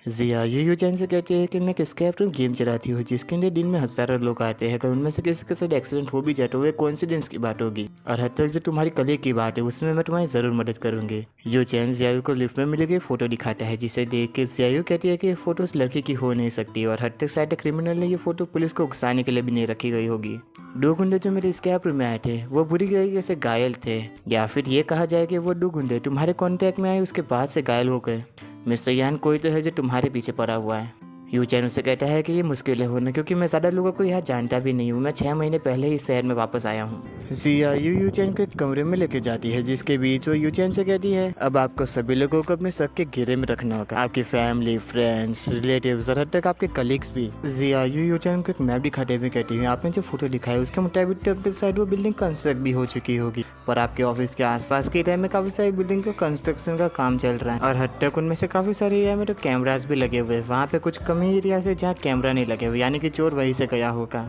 जिया U U चैन से कहती है कि मैं एक स्केप रूम गेम चलाती हूँ जिसके अंदर दिन में हज़ारों लोग आते हैं। अगर उनमें से किसी के साथ एक्सीडेंट हो भी जाए तो वो कोइंसिडेंस की बात होगी, और हद तक जो तुम्हारी कलीग की बात है उसमें मैं तुम्हारी ज़रूर मदद करूंगी। यू चैन जियायू को लिफ्ट में मिली गई फोटो दिखाता है, जिसे देख के जियायू कहती है कि ये फोटो उस लड़की की हो नहीं सकती, और हद तक शायद क्रिमिनल ने ये फोटो पुलिस को उकसाने के लिए भी नहीं रखी गई होगी। दो गुंडे जो मेरे स्केप रूम में आए थे वो बुरी तरीके से घायल थे, या फिर ये कहा जाए कि वो दो गुंडे तुम्हारे कांटेक्ट में आए उसके बाद से घायल हो गए। मिस्टर यान कोई तो है जो तुम्हारे पीछे पड़ा हुआ है। यू चैन उसे कहता है कि ये मुश्किल है होना, क्योंकि मैं ज़्यादा लोगों को यहाँ जानता भी नहीं हूँ। मैं 6 महीने पहले ही इस शहर में वापस आया हूँ। जिया यू चैन को एक कमरे में लेके जाती है, जिसके बीच वो यू चैन से कहती है अब आपको सभी लोगों को अपने शक के घेरे में रखना होगा, आपकी फैमिली, फ्रेंड्स, रिलेटिव्स और हद तक आपके कलीग्स भी। जिया यू चैन को एक मैप दिखाते हुए कहती है आपने जो फोटो दिखाया उसके मुताबिक तो अब तक शायद वो बिल्डिंग कंस्ट्रक्ट भी हो चुकी होगी, पर आपके ऑफिस के आसपास के एरिया में काफ़ी सारी बिल्डिंग का कंस्ट्रक्शन का काम चल रहा है, और हद तक उनमें से काफ़ी सारे एरिया में तो कैमरास भी लगे हुए हैं। वहाँ पे कुछ कम ही एरिया से जहाँ कैमरा नहीं लगे हुए, यानी कि चोर वहीं से गया होगा।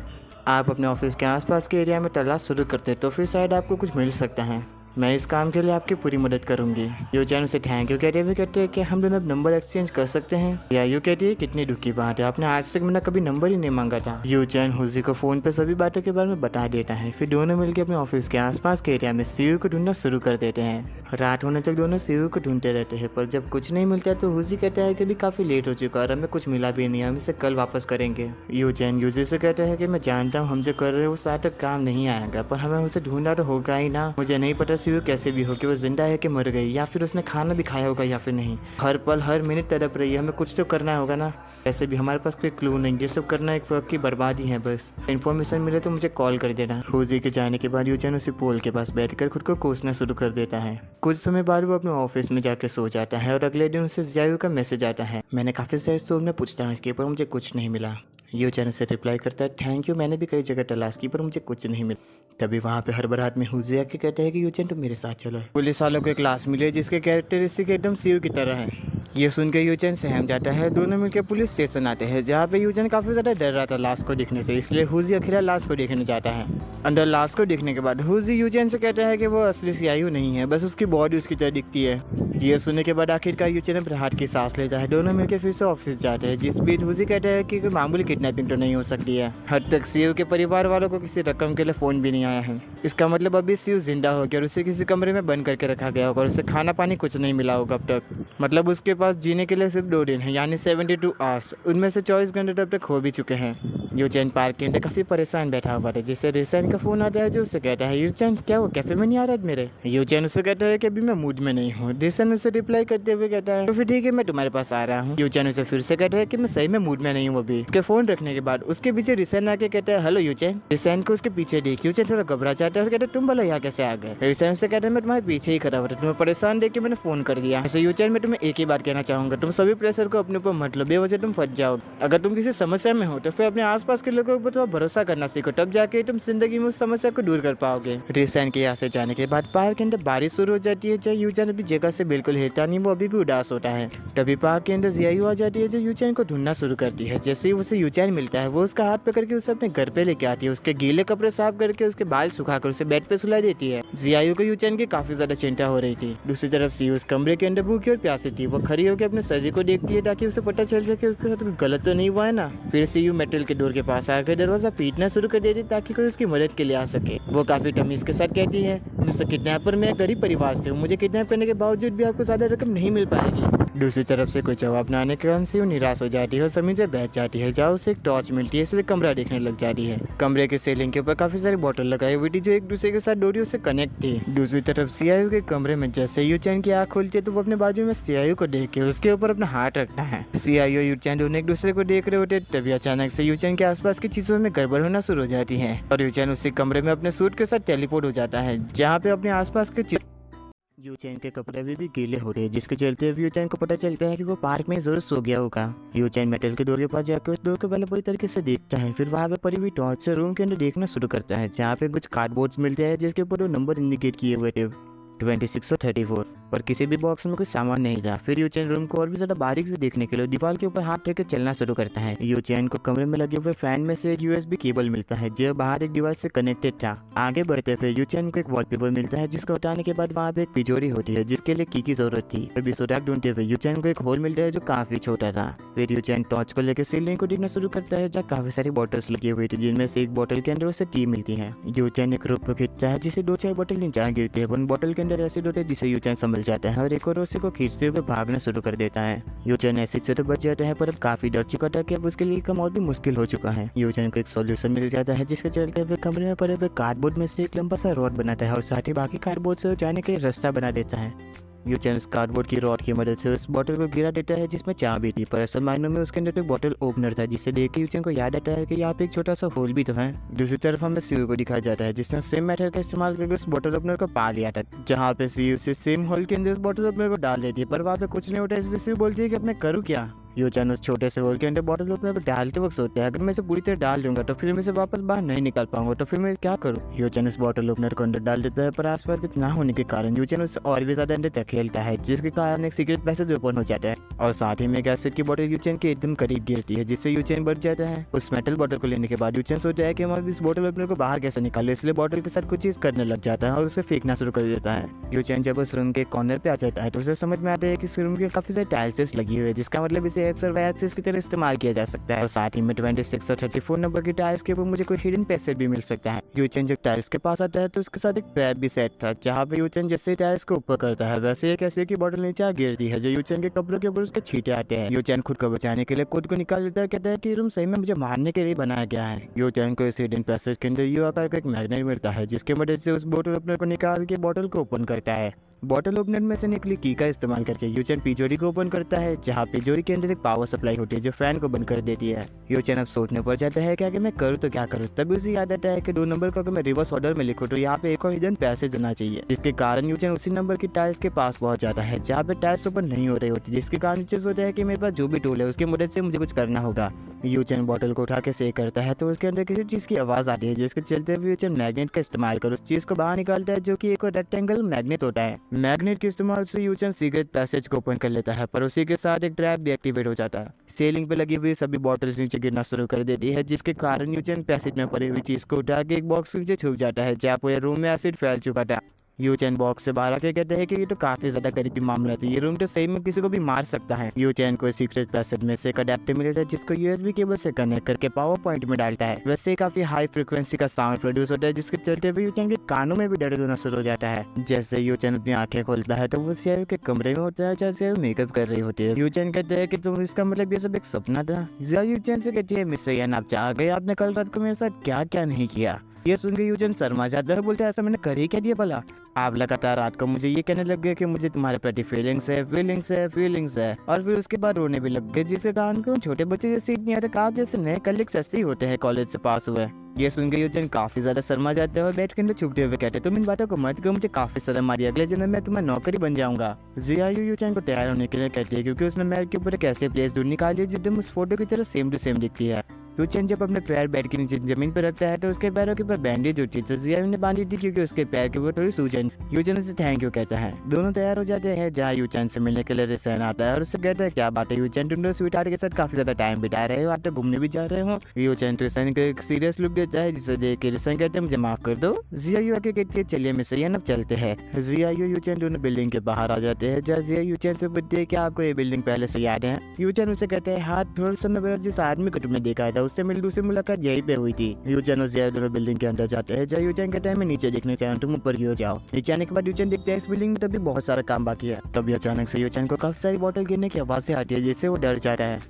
आप अपने ऑफिस के आसपास के एरिया में तलाश शुरू करते तो फिर शायद आपको कुछ मिल सकता है। मैं इस काम के लिए आपकी पूरी मदद करूंगी। यू चैन उसे थैंक यू कहते हुए कहते हैं कि हम दोनों अब नंबर एक्सचेंज कर सकते हैं। या यू कहती है कितनी दुख की बात है, आपने आज तक मैंने कभी नंबर ही नहीं मांगा था। यू चैन हुजी को फोन पे सभी बातों के बारे में बता देता है। फिर दोनों मिलकर अपने ऑफिस के आसपास के एरिया में सीयू को ढूंढना शुरू कर देते हैं। रात होने तक दोनों सीयू को ढूंढते रहते हैं, पर जब कुछ नहीं मिलता तो हुजी कहता है कि अभी काफ़ी लेट हो चुका है और हमें कुछ मिला भी नहीं, हम इसे कल वापस करेंगे। यू चैन यूजी से कहता है कि मैं जानता हूँ हम जो कर रहे हैं वो शायद तक काम नहीं आएगा, पर हमें उसे ढूंढना तो होगा ही ना। मुझे नहीं पता सीयू कैसे भी हो कि वो जिंदा है कि मर गई, या फिर उसने खाना भी खाया होगा या फिर नहीं। हर पल हर मिनट तड़प रही है, हमें कुछ तो करना होगा ना। ऐसे भी हमारे पास कोई क्लू नहीं, ये सब करना एक वक्त की बर्बादी है। बस इन्फॉर्मेशन मिले तो मुझे कॉल कर देना। हुजी के जाने के बाद यूचैन उसी पोल के पास बैठकर खुद को कोसना शुरू कर देता है। कुछ समय बाद वो अपने ऑफिस में जाकर सो जाता है, और अगले दिन उसे जियायू का मैसेज आता है। मैंने काफ़ी सारे स्टोर में पूछताछ की पर मुझे कुछ नहीं मिला। यू चैन से रिप्लाई करता है थैंक यू, मैंने भी कई जगह तलाश की पर मुझे कुछ नहीं मिला। तभी वहाँ पे हर बारात में हुजी आके कहते हैं कि यू चैन तुम मेरे साथ चलो। पुलिस वालों को एक लाश मिली है जिसके कैरेक्टरिस्टिक एकदम सीयू की तरह है। ये सुनकर यू चैन सहम जाता है। दोनों मिलकर पुलिस स्टेशन आते हैं, जहाँ पे यू चैन काफ़ी ज़्यादा डर रहा था लाश को देखने से, इसलिए हुजी अकेला लाश को देखने जाता है। अंदर लाश को देखने के बाद हुजी यू चैन से कहता है कि वो असली सियायू नहीं है, बस उसकी बॉडी उसकी तरह दिखती है। ये सुनने के बाद आखिरकार यू चैन अपने हाथ की सांस लेता है। दोनों मिलकर फिर से ऑफिस जाते हैं, जिस बीच हुजी कहता है कि कोई मामूली किडनैपिंग तो नहीं हो सकती है। हद तक सीयू के परिवार वालों को किसी रकम के लिए फ़ोन भी नहीं आया है। इसका मतलब अभी सीयू जिंदा हो गया और उसे किसी कमरे में बंद करके रखा गया होगा और उसे खाना पानी कुछ नहीं मिला होगा अब तक। मतलब उसके पास जीने के लिए सिर्फ 2 दिन है, यानी 72 आवर्स। उनमें से 24 घंटे तब तक हो भी चुके हैं। यू चैन पार्क के अंदर काफ़ी परेशान बैठा हुआ था, जिससे रिसन का फ़ोन आता है जो उससे कहता है यू चैन क्या वो कैफे में नहीं आ रहा है मेरे। यू चैन उससे कहता है कि अभी मैं मूड में नहीं हूँ। रिसन उसे रिप्लाई करते हुए कहता है तो फिर ठीक है मैं तुम्हारे पास आ रहा हूँ। यू चैन उसे फिर से कहता है कि मैं सही में मूड में नहीं हूँ अभी। उसके फ़ोन रखने के बाद उसके पीछे रिसन आके कहता है हेलो यू चैन। रिसन को उसके पीछे देख यू चैन थोड़ा घबरा जाता है और कहता है तुम भला यहाँ कैसे आ गए। रिसन से कहता है मैं तुम्हारे पीछे ही खड़ा हुआ था, तुम्हें परेशान देख के मैंने फ़ोन कर दिया। ऐसे यू चैन मैं तुम्हें एक ही बात कहना चाहूँगा, तुम सभी प्रेशर को अपने ऊपर मत लो, बेवजह तुम फंस जाओ। अगर तुम किसी समस्या में हो तो फिर अपने आसपास के लोगों पर भरोसा करना सीखो, तब जाके तुम जिंदगी में उस समस्या को दूर कर पाओगे। रिसन के यहाँ से जाने के बाद पार्क के अंदर बारिश शुरू हो जाती है। जो यू चैन अभी जगह से बिल्कुल हिलता नहीं, वो अभी भी उदास होता है। तभी पार्क के अंदर जियायू आ जाती है जो यू चैन को ढूंढना शुरू करती है। जैसे ही उसे यू चैन मिलता है वो उसका हाथ पकड़ के उसे अपने घर पे लेके आती है, उसके गीले कपड़े साफ करके उसके बाल सुखाकर उसे बेड पे सुला देती है। जियायू को यू चैन की काफी ज्यादा चिंता हो रही थी। दूसरी तरफ सीयू उस कमरे के अंदर भूखी और प्यासी थी। वो खड़ी होकर अपने शरीर को देखती है ताकि उसे पता चल सके उसके साथ गलत तो नहीं हुआ है ना। फिर सीयू मेटल के डोर के पास आकर दरवाजा पीटना शुरू कर देती ताकि कोई उसकी मदद के लिए आ सके। वो काफी तमीज के साथ कहती है मिस्टर किडनैपर, मैं गरीब परिवार से हूँ, मुझे किडनैप करने के बावजूद भी आपको ज्यादा रकम नहीं मिल पाएगी। दूसरी तरफ से कोई जवाब न आने के कारण से वो निराश हो जाती है और जमीन पे बैठ जाती है, जहाँ उसे एक टॉर्च मिलती है, इसलिए कमरा देखने लग जाती है। कमरे के सीलिंग के ऊपर काफी सारी बोतल लगाई हुई थी जो एक दूसरे के साथ डोरियों से कनेक्ट थी। दूसरी तरफ सियायू के कमरे में जैसे यू चैन की आँख खुलती है तो वो अपने बाजू में सियायू को देख के उसके ऊपर अपना हाथ रखता है। सियायू और यू चैन दोनों एक दूसरे को देख रहे होते, तभी अचानक से यू चैन के आसपास की चीजों में गड़बड़ होना शुरू हो जाती है और यू चैन उसी कमरे में अपने सूट के साथ टेलीपोर्ट हो जाता है, जहाँ पे अपने आसपास के यू चैन के कपड़े भी गीले हो रहे हैं, जिसके चलते यू चैन को पता चलता है कि वो पार्क में जरूर सो गया होगा। यू चैन मेटल के डोर के पास जाकर उस डोर को पहले पूरी तरीके से देखता है, फिर वहाँ पे पड़ी हुई टॉर्च से रूम के अंदर देखना शुरू करता है, जहाँ पे कुछ कार्डबोर्ड्स मिलते हैं जिसके ऊपर वो नंबर इंडिकेट किए हुए थे। 26 और 34 पर किसी भी बॉक्स में कोई सामान नहीं था। फिर यूचेन रूम को और भी ज्यादा बारीक से देखने के लिए दीवार के ऊपर हाथ रखकर चलना शुरू करता है। यूचेन को कमरे में लगे हुए फैन में से एक यूएसबी केबल मिलता है जो बाहर एक डिवाइस से कनेक्टेड था। आगे बढ़ते हुए यूचेन को एक वॉलपेपर मिलता है जिसको हटाने के बाद वहाँ पे एक तिजोरी होती है जिसके लिए की जरूरत थी। फिर सुराग ढूंढते हुए यूचेन को एक होल मिलता है जो काफी छोटा था। फिर यूचेन टॉर्च को लेकर सीलिंग को देखना शुरू करता है जहाँ काफी सारी बॉटल्स लगी हुई थी जिनमें से एक बोतल के अंदर उसे टी मिलती है। यूचेन एक रोप को खींचता है जिसे 2-4 बोतल नीचे गिरती है। उन बोतल के अंदर एसिड होता है जिसे यूचेन संभल जाता है और एक और उसी को खींचते हुए भागना शुरू कर देता है। यूचेन एसिड से तो बच जाता है पर अब काफी डर चुका था कि अब उसके लिए कम और भी मुश्किल हो चुका है। यूचेन को एक सॉल्यूशन मिल जाता है जिसके चलते हुए कमरे में पड़े हुए कार्डबोर्ड में से एक लंबा सा रॉड बनाता है और साथ ही बाकी कार्डबोर्ड से जाने के लिए रास्ता बना देता है। यूचेन उस कार्डबोर्ड की रॉड की मदद से उस बोतल को गिरा देता है जिसमें चाबी थी पर असल मायनों में उसके अंदर एक बोतल ओपनर था जिसे देख के यूचेन को याद आता है कि यहाँ पे एक छोटा सा होल भी तो है। दूसरी तरफ हमें सीयू को दिखाया जाता है जिसने सेम मेथड का इस्तेमाल करके उस बोतल ओपनर को पा लिया था जहाँ पे सीयू से सेम होल के अंदर उस बोतल ओपनर को डाल देती है पर वहाँ पे कुछ नहीं होता इसलिए सीयू बोलती है कि अब मैं करूँ क्या। यूचेन उस छोटे से होल के अंदर बोतल ओपनर को डालते वक्त सोचता है अगर मैं इसे पूरी तरह डाल दूंगा तो फिर मैं इसे वापस बाहर नहीं निकाल पाऊंगा तो फिर मैं क्या करूं। यूचेन उस बोतल ओपनर को अंदर डाल देता है पर आसपास कुछ ना होने के कारण यूचेन उससे और भी ज्यादा अंदर धकेलता है जिसके कारण एक सीक्रेट पैसेज ओपन हो जाता है और साथ ही में एक एसिड की बोतल यूचेन के एकदम करीब गिरती है जिससे यूचेन बच जाता है। उस मेटल बोतल को लेने के बाद यूचेन सोचता है कि हम इस बोतल ओपनर को बाहर कैसे निकाले इसलिए बोतल के साथ कुछ चीज करने लग जाता है और उसे फेंकना शुरू कर देता है। यूचेन जब उस रूम के कॉर्नर पे आ जाता है तो उसे समझ में आता है कि इस रूम के काफी सारे टाइल्स लगी हुई है जिसका मतलब इसे एक्स और वाई एक्सिस की तरह इस्तेमाल किया जा सकता है और साथ ही में 26 और 34 नंबर की टाइल्स के ऊपर मुझे कोई हिडन पैसेज भी मिल सकता है। यूचेन जब टाइल्स के पास आता है तो उसके साथ एक ट्रैप भी सेट था जहाँ पे यूचेन जैसे टाइल्स को ऊपर करता है वैसे एक ऐसे की बोतल नीचे आ गिरती है जो यूचेन के कपड़ों के ऊपर उसके छींटे आते हैं। यूचेन खुद को बचाने के लिए खुद को निकाल लेता है, कहता है कि रूम सही में मुझे मारने के लिए बनाया गया है। यूचेन को इस हिडन पैसेज के अंदर यू आकार का एक मैग्नेट मिलता है जिसकी मदद से उस बोतल ओपनर को निकाल के बोतल को ओपन करता है। बोतल ओपनर में से निकली की का इस्तेमाल करके यूचेन तिजोरी को ओपन करता है जहाँ तिजोरी के अंदर एक पावर सप्लाई होती है जो फैन को बंद कर देती है। यूचेन अब सोचने पड़ जाता है कि अगर मैं करूँ तो क्या करूँ। तभी उसे याद आता है कि 2 नंबर को अगर मैं रिवर्स ऑर्डर में लिखूँ तो यहाँ पे एक और हिडन पैसेज होना चाहिए जिसके कारण यूचेन उसी नंबर की टाइल्स के पास पहुंच जाता है जहाँ पे टाइल्स ओपन नहीं हो रही होती जिसके कारण यूचेन सोचता है कि मेरे पास जो भी टूल है उसकी मदद से मुझे कुछ करना होगा। यूचेन बोतल को उठा के सेक करता है तो उसके अंदर किसी चीज की आवाज आती है जिसके चलते हुए यूचेन मैग्नेट का इस्तेमाल कर उस चीज को बाहर निकालता है जो कि एक रेक्टेंगल मैग्नेट होता है। मैग्नेट के इस्तेमाल से यूचेन सीक्रेट पैसेज को ओपन कर लेता है पर उसी के साथ एक ट्रैप भी एक्टिवेट हो जाता है। सीलिंग पे लगी हुई सभी बॉटल्स नीचे गिरना शुरू कर देती है जिसके कारण यूचेन पैसेज में पड़ी हुई चीज को उठा के एक बॉक्स नीचे छुप जाता है जहाँ पूरे रूम में एसिड फैल चुका था। यूचेन बॉक्स से बाहर आके कहते हैं कि ये तो काफी ज्यादा करीबी मामला था, ये रूम तो सही में किसी को भी मार सकता है। यूचेन को सीक्रेट पैसेज में से एक अडेप्टर मिलता है जिसको यूएसबी केबल से कनेक्ट करके पावर पॉइंट में डालता है। वैसे काफी हाई फ्रिक्वेंसी का साउंड प्रोड्यूस होता है जिसके चलते हुए यूचेन के कानों में भी दर्द होना शुरू हो जाता है। जैसे यूचेन अपनी आंखें खोलता है तो वो सीआईयू के कमरे में होता है जहाँ सीआईयू मेकअप कर रही होती है। यूचेन कहते हैं कि तुम इसका मतलब ये सब एक सपना था। यूचेन से कहती है मिस सैयन आप चाह गए, आपने कल रात को मेरे साथ क्या क्या नहीं किया। ये सुन के यूचेन शर्मा जाता है, बोलते ऐसा मैंने कर ही क्या दिया भला। आप लगातार रात को मुझे ये कहने लग गए कि मुझे तुम्हारे प्रति फीलिंग्स है और फिर उसके बाद रोने भी लग गए जिसके कारण को छोटे बच्चे जैसे इतनी अटक आप जैसे नए कलीग्स ऐसे ही होते हैं कॉलेज से पास हुए। ये सुन के यूचेन काफी ज्यादा शर्मा जाते हैं और बेड के अंदर छुपते हुए कहते हैं तुम इन बातों को मत करो, मुझे काफी शर्म आ रही है, अगले जन्म में तुम्हारा नौकरी बन जाऊंगा। सीआईयू यूचेन को तैयार होने के लिए कहती है क्योंकि उसने मैट के ऊपर एक ऐसे प्लेस ढूंढ निकाली है जो उस फोटो की तरह सेम टू सेम दिखती है। यूचेन जब अपने पैर बेड के नीचे जमीन पर रखता है तो उसके पैरों के ऊपर बैंडेज होती है तो सीआईयू ने बांधी थी क्योंकि उसके पैर के ऊपर थोड़ी सूजन। यूचेन उसे थैंक यू कहता है। दोनों तैयार हो जाते हैं जहाँ यूचेन से मिलने के लिए रिसन आता है और उससे कहता है क्या बात है यूचेन, तुम लोग स्वीटहार्ट के साथ काफी ज्यादा टाइम बिता रहे हो, आप तो घूमने भी जा रहे हो। यूचेन रिसन को एक सीरियस लुक देता है जिसे देख के रिसन कहते हैं मुझे माफ कर दो। सीआईयू आके कहती है चलिए मिस सैयन अब चलते हैं। सीआईयू यूचेन दोनों बिल्डिंग के बाहर आ जाते हैं जहाँ सीआईयू यूचेन से पूछती है क्या आपको ये बिल्डिंग पहले से याद है। यूचेन उसे कहते हैं हाँ, थोड़ा समय पहले जिस आदमी को तुमने देखा था उससे मेरी दूसरी मुलाकात यही पे हुई थी। यूचेन और सीआईयू दोनों बिल्डिंग के अंदर जाते हैं जहाँ यूचेन कहता है मैं नीचे देखने चाहूँ, तुम ऊपर की ओर जाओ। नीचे आने के बाद यूचेन देखते हैं इस बिल्डिंग में तभी बहुत सारा काम बाकी है। तभी अचानक से यूचेन को काफी सारी बोतल गिरने की आवाज से आती है जिससे वो डर जाता है।